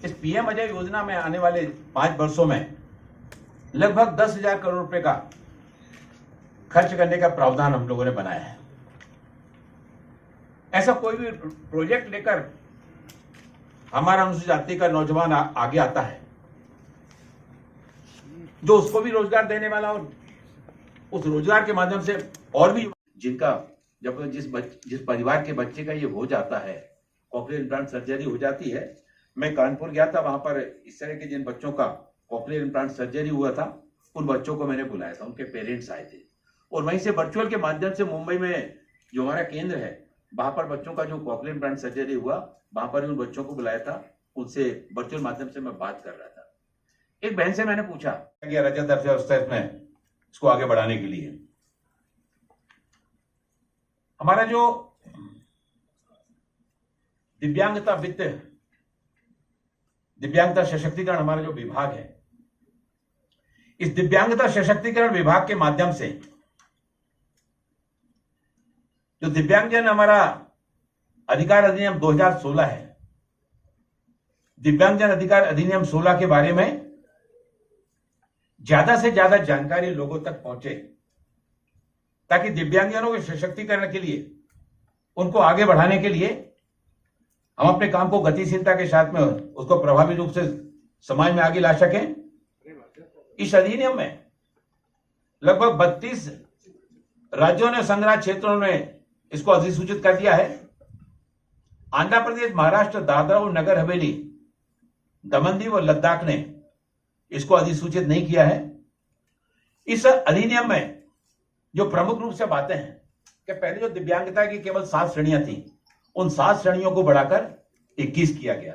इस पीएम अजय योजना में आने वाले 5 वर्षों में लगभग 10,000 करोड़ रुपए का खर्च करने का प्रावधान हम लोगों ने बनाया है। ऐसा कोई भी प्रोजेक्ट लेकर हमारा अनुसूचित जाति का नौजवान आगे आता है जो उसको भी रोजगार देने वाला और उस रोजगार के माध्यम से और भी जिनका जब जिस परिवार के बच्चे का ये हो जाता है, कॉकलियर इम्प्लांट सर्जरी हो जाती है। मैं कानपुर गया था, वहां पर इस तरह के जिन बच्चों का कॉकलियर इम्प्लांट सर्जरी हुआ था उन बच्चों को मैंने बुलाया था, उनके पेरेंट्स आए थे और वहीं से वर्चुअल के माध्यम से मुंबई में जो हमारा केंद्र है वहां पर बच्चों का जो कॉकलियर इम्प्लांट सर्जरी हुआ वहां पर उन बच्चों को बुलाया था, उनसे वर्चुअल माध्यम से मैं बात कर रहा था। एक बहन से मैंने पूछा कि रजत अर्थव्यवस्था इसमें इसको आगे बढ़ाने के लिए हमारा जो दिव्यांगता सशक्तिकरण हमारा जो विभाग है, इस दिव्यांगता सशक्तिकरण विभाग के माध्यम से जो दिव्यांगजन हमारा अधिकार अधिनियम 2016 है, दिव्यांगजन अधिकार अधिनियम 16 के बारे में ज्यादा से ज्यादा जानकारी लोगों तक पहुंचे ताकि दिव्यांगजनों के सशक्तिकरण के लिए, उनको आगे बढ़ाने के लिए हम अपने काम को गतिशीलता के साथ में उसको प्रभावी रूप से समाज में आगे ला सकें। इस अधिनियम में लगभग 32 राज्यों ने, संग्रह क्षेत्रों ने इसको अधिसूचित कर दिया है। आंध्र प्रदेश, महाराष्ट्र, दादरा और नगर हवेली, दमन दीव और लद्दाख ने इसको अधिसूचित नहीं किया है। इस अधिनियम में जो प्रमुख रूप से बातें हैं कि पहले जो दिव्यांगता की केवल 7 श्रेणियां थी, उन 7 श्रेणियों को बढ़ाकर 21 किया गया।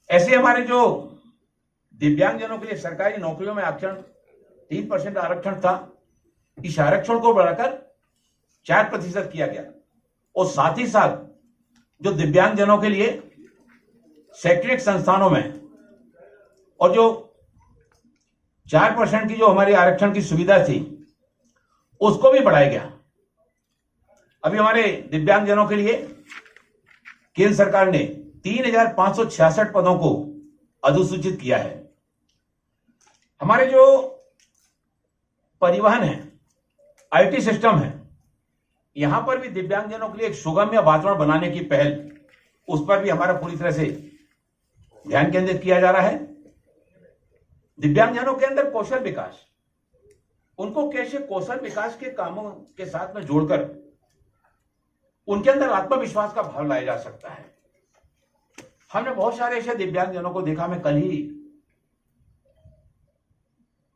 ऐसे हमारे जो दिव्यांगजनों के लिए सरकारी नौकरियों में आरक्षण 3% आरक्षण था, इस आरक्षण को बढ़ाकर 4% किया गया और साथ ही साथ जो दिव्यांगजनों के लिए शैक्षणिक संस्थानों में और जो 4% की जो हमारी आरक्षण की सुविधा थी उसको भी बढ़ाया गया। अभी हमारे दिव्यांगजनों के लिए केंद्र सरकार ने 3,566 पदों को अधिसूचित किया है। हमारे जो परिवहन है, आईटी सिस्टम है, यहां पर भी दिव्यांगजनों के लिए एक सुगम्य वातावरण बनाने की पहल, उस पर भी हमारा पूरी तरह से ध्यान केंद्रित किया जा रहा है। दिव्यांगजनों के अंदर कौशल विकास, उनको कैसे कौशल विकास के कामों के साथ में जोड़कर उनके अंदर आत्मविश्वास का भाव लाया जा सकता है। हमने बहुत सारे ऐसे दिव्यांगजनों को देखा। मैं कल ही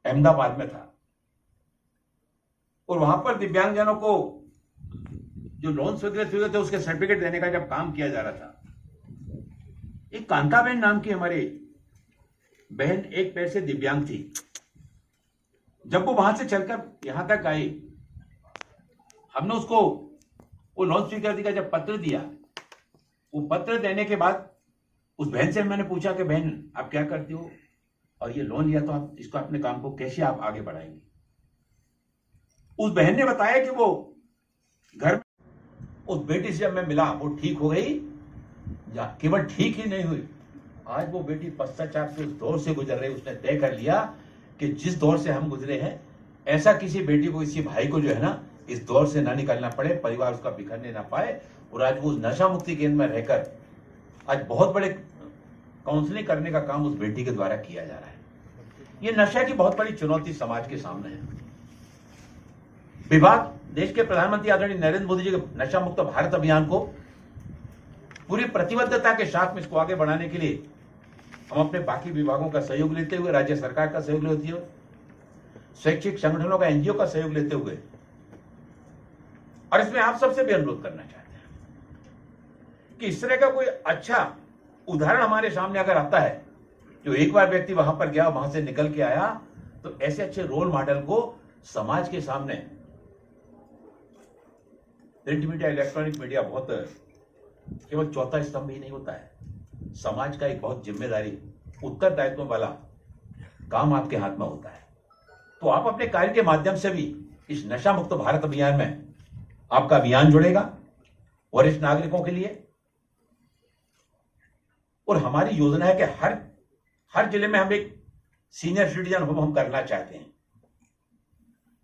अहमदाबाद में था और वहां पर दिव्यांगजनों को जो लोन स्वीकृत हुए थे उसके सर्टिफिकेट देने का जब काम किया जा रहा था, एक कांताबेन नाम की हमारी बहन एक पैर से दिव्यांग थी। जब वो वहां से चलकर यहां तक आई, हमने उसको वो लोन स्वीकृति का जब पत्र दिया, वो पत्र देने के बाद उस बहन से मैंने पूछा कि बहन आप क्या करती हो और ये लोन लिया तो आप इसको अपने काम को कैसे आप आगे बढ़ाएंगे। उस बहन ने बताया कि वो घर में उस बेटी से जब मैं मिला वो ठीक हो गई, केवल ठीक ही नहीं हुई, आज वो बेटी पश्चाताप से उस दौर से गुजर रही। उसने तय कर लिया कि जिस दौर से हम गुजरे हैं ऐसा किसी बेटी को, किसी भाई को जो है ना इस दौर से ना निकलना पड़े, परिवार उसका बिखरने ना पाए। और आज वो नशा मुक्ति केंद्र में रहकर आज बहुत बड़े काउंसलिंग करने का काम उस बेटी के द्वारा किया जा रहा है। ये नशा की बहुत बड़ी चुनौती समाज के सामने है। विभाग, देश के प्रधानमंत्री आदरणीय नरेंद्र मोदी जी के नशा मुक्त भारत अभियान को पूरी प्रतिबद्धता के साथ में इसको आगे बढ़ाने के लिए हम अपने बाकी विभागों का सहयोग लेते हुए, राज्य सरकार का सहयोग लेते हुए, शैक्षिक संगठनों का, एनजीओ का सहयोग लेते हुए, और इसमें आप सबसे भी अनुरोध करना चाहते हैं कि इस तरह का कोई अच्छा उदाहरण हमारे सामने अगर आता है, जो एक बार व्यक्ति वहां पर गया, वहां से निकल के आया, तो ऐसे अच्छे रोल मॉडल को समाज के सामने, प्रिंट मीडिया, इलेक्ट्रॉनिक मीडिया बहुत केवल चौथा स्तंभ ही नहीं होता है, समाज का एक बहुत जिम्मेदारी, उत्तरदायित्व वाला काम आपके हाथ में होता है। तो आप अपने कार्य के माध्यम से भी इस नशा मुक्त भारत अभियान में आपका अभियान जुड़ेगा। वरिष्ठ नागरिकों के लिए और हमारी योजना है कि हर जिले में हम एक सीनियर सिटीजन होम हम करना चाहते हैं।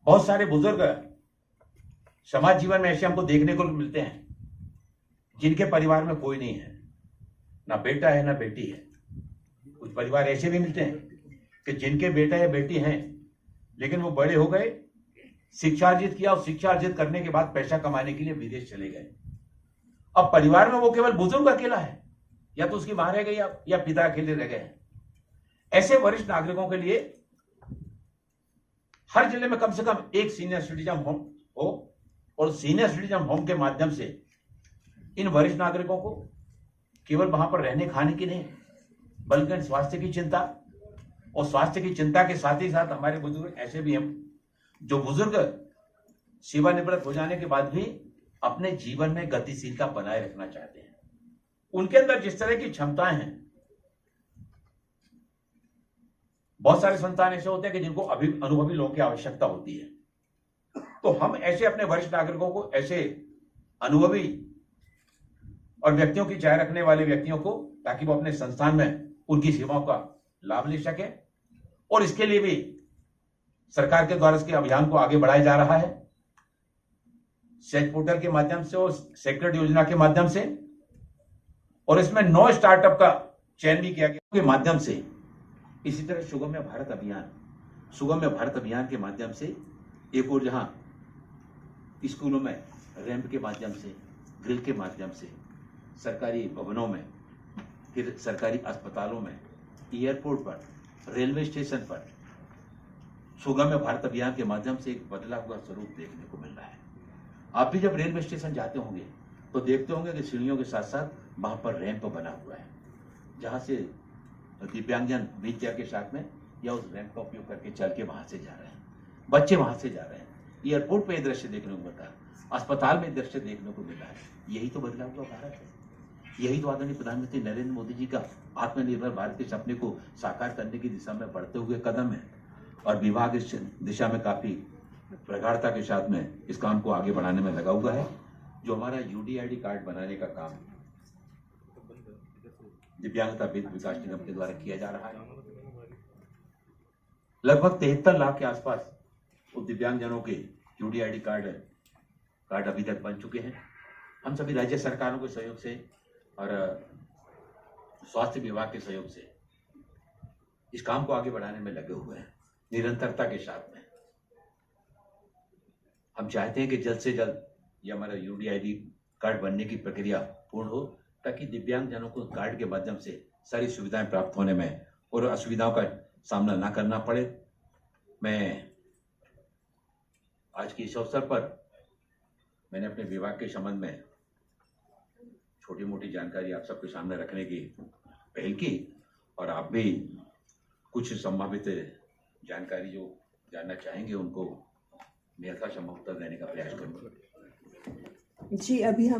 बहुत सारे बुजुर्ग समाज जीवन में ऐसे हमको देखने को मिलते हैं जिनके परिवार में कोई नहीं है, ना बेटा है ना बेटी है। कुछ परिवार ऐसे भी मिलते हैं कि जिनके बेटा या बेटी हैं, लेकिन वो बड़े हो गए, शिक्षा अर्जित किया और शिक्षा अर्जित करने के बाद पैसा कमाने के लिए विदेश चले गए। अब परिवार में वो केवल बुजुर्ग अकेला है, या तो उसकी मां रह गई या पिता अकेले रह गए। ऐसे वरिष्ठ नागरिकों के लिए हर जिले में कम से कम एक सीनियर सिटीजन होम हो, और सीनियर सिटीजन होम के माध्यम से इन वरिष्ठ नागरिकों को केवल वहां पर रहने खाने की नहीं, बल्कि स्वास्थ्य की चिंता, और स्वास्थ्य की चिंता के साथ ही साथ हमारे बुजुर्ग ऐसे भी हैं जो बुजुर्ग सेवानिवृत्त हो जाने के बाद भी अपने जीवन में गतिशीलता बनाए रखना चाहते हैं। उनके अंदर जिस तरह की क्षमताएं हैं, बहुत सारे संतान ऐसे होते हैं कि जिनको अनुभवी लोगों की आवश्यकता होती है, तो हम ऐसे अपने वरिष्ठ नागरिकों को, ऐसे अनुभवी और व्यक्तियों की चाह रखने वाले व्यक्तियों को, ताकि वो अपने संस्थान में उनकी सेवाओं का लाभ ले सके, और इसके लिए भी सरकार के द्वारा इसके अभियान को आगे बढ़ाया जा रहा है। सेज पोर्टल के माध्यम से और सेक्रेट योजना के माध्यम से, और इसमें 9 स्टार्टअप का चयन भी किया गया के माध्यम से। इसी तरह सुगम्य भारत अभियान के माध्यम से एक और जहां स्कूलों में रैंप के माध्यम से, ग्रिल के माध्यम से, सरकारी भवनों में, फिर सरकारी अस्पतालों में, एयरपोर्ट पर, रेलवे स्टेशन पर सुगम्य भारत अभियान के माध्यम से एक बदला हुआ स्वरूप देखने को मिल रहा है। आप भी जब रेलवे स्टेशन जाते होंगे तो देखते होंगे कि सीढ़ियों के साथ साथ वहां पर रैंप बना हुआ है, जहां से दिव्यांगजन व्हीलचेयर के साथ में या उस रैंप का उपयोग करके चल के वहां से जा रहे हैं, बच्चे वहां से जा रहे हैं। एयरपोर्ट पे दृश्य देखने को मिलता है, अस्पताल में दृश्य देखने को मिल रहा है। यही तो बदला हुआ भारत है, यही तो आदरणीय प्रधानमंत्री नरेंद्र मोदी जी का आत्मनिर्भर भारत के सपने को साकार करने की दिशा में बढ़ते हुए कदम है। और विभाग इस दिशा में काफी प्रगाढ़ता के साथ में इस काम को आगे बढ़ाने में लगा हुआ है। जो हमारा यूडीआईडी कार्ड बनाने का काम दिव्यांगता विकास निगम के द्वारा किया जा रहा है, लगभग 73 लाख के आसपास दिव्यांगजनों के यूडीआईडी कार्ड अभी तक बन चुके हैं। हम सभी राज्य सरकारों के सहयोग से और स्वास्थ्य विभाग के सहयोग से इस काम को आगे बढ़ाने में लगे हुए हैं, निरंतरता के साथ में। हम चाहते हैं कि जल्द से जल्द ये हमारा यूडीआईडी कार्ड बनने की प्रक्रिया पूर्ण हो, ताकि दिव्यांगजनों को कार्ड के माध्यम से सारी सुविधाएं प्राप्त होने में और असुविधाओं का सामना ना करना पड़े। मैं आज के इस अवसर पर मैंने अपने विभाग के संबंध में छोटी मोटी जानकारी आप सबके सामने रखने की पहल की, और आप भी कुछ संभावित जानकारी जो जानना चाहेंगे उनको मैं यथासंभव उत्तर देने का प्रयास करूंगा। जी, अभी हम